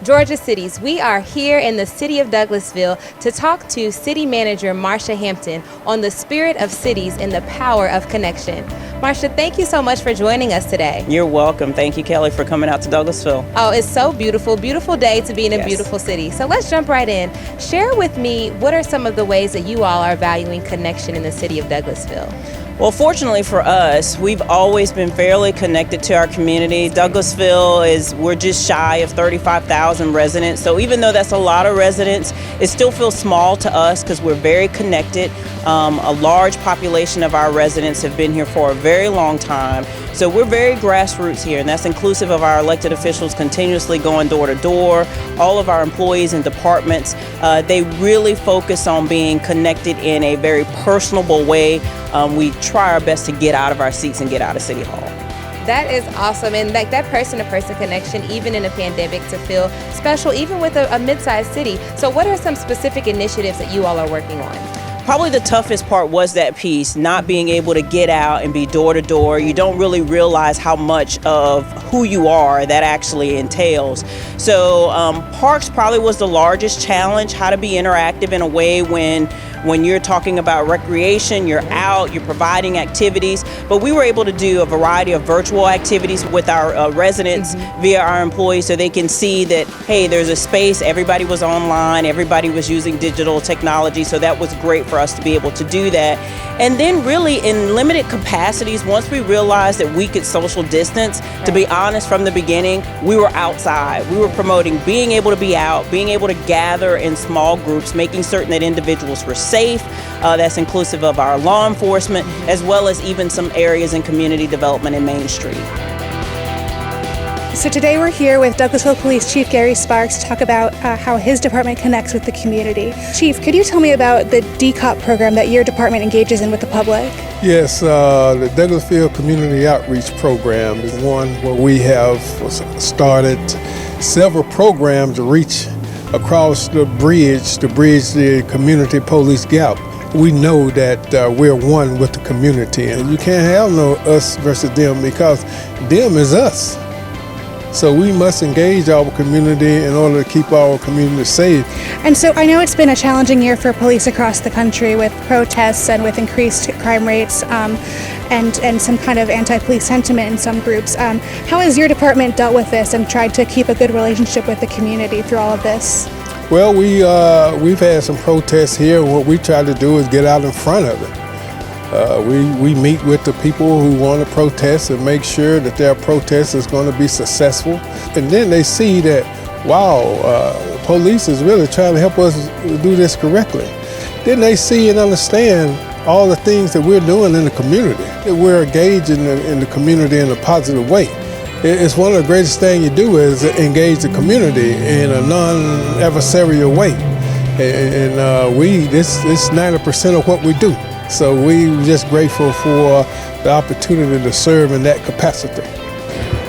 Georgia Cities, we are here in the city of Douglasville to talk to City Manager Marsha Hampton on the spirit of cities and the power of connection. Marsha, thank you so much for joining us today. You're welcome. Thank you, Kelly, for coming out to Douglasville. Oh, it's so beautiful. Beautiful day to be in a Yes. beautiful city. So let's jump right in. Share with me, what are some of the ways that you all are valuing connection in the city of Douglasville? Well, fortunately for us, we've always been fairly connected to our community. Douglasville we're just shy of 35,000 residents. So even though that's a lot of residents, it still feels small to us because we're very connected. A large population of our residents have been here for a very long time. So we're very grassroots here, and that's inclusive of our elected officials continuously going door to door. All of our employees and departments, they really focus on being connected in a very personable way. We try our best to get out of our seats and get out of City Hall. That is awesome, and like that person-to-person connection, even in a pandemic, to feel special, even with a mid-sized city. So what are some specific initiatives that you all are working on? Probably the toughest part was that piece, not being able to get out and be door to door. You don't really realize how much of who you are that actually entails. So parks probably was the largest challenge, how to be interactive in a way when you're talking about recreation, you're out, you're providing activities. But we were able to do a variety of virtual activities with our residents via our employees, so they can see that, hey, there's a space, everybody was online, everybody was using digital technology, so that was great for us to be able to do that. And then really in limited capacities, once we realized that we could social distance, to be honest, from the beginning, we were outside. We were promoting being able to be out, being able to gather in small groups, making certain that individuals were safe. That's inclusive of our law enforcement, as well as even some areas in community development in Main Street. So today we're here with Douglasville Police Chief Gary Sparks to talk about how his department connects with the community. Chief, could you tell me about the DCOP program that your department engages in with the public? Yes, the Douglasville Community Outreach Program is one where we have started several programs to reach across the bridge to bridge the community police gap. We know that we're one with the community, and you can't have no us versus them, because them is us. So we must engage our community in order to keep our community safe. And so I know it's been a challenging year for police across the country with protests and with increased crime rates and some kind of anti-police sentiment in some groups. How has your department dealt with this and tried to keep a good relationship with the community through all of this? Well, we've had some protests here, and what we try to do is get out in front of it. We meet with the people who want to protest and make sure that their protest is going to be successful. And then they see that, wow, the police is really trying to help us do this correctly. Then they see and understand all the things that we're doing in the community, that we're engaging in the community in a positive way. It's one of the greatest things you do is engage the community in a non-adversarial way. And this is 90% of what we do. So we're just grateful for the opportunity to serve in that capacity.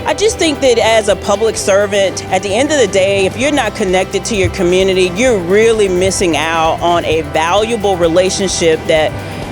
I just think that as a public servant, at the end of the day, if you're not connected to your community, you're really missing out on a valuable relationship that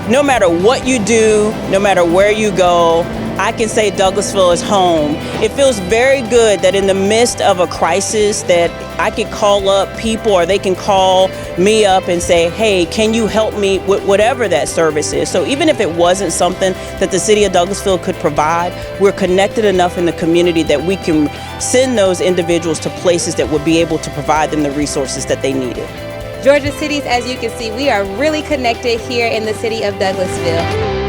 no matter what you do, no matter where you go, I can say Douglasville is home. It feels very good that in the midst of a crisis that I could call up people, or they can call me up and say, hey, can you help me with whatever that service is? So even if it wasn't something that the city of Douglasville could provide, we're connected enough in the community that we can send those individuals to places that would be able to provide them the resources that they needed. Georgia Cities, as you can see, we are really connected here in the city of Douglasville.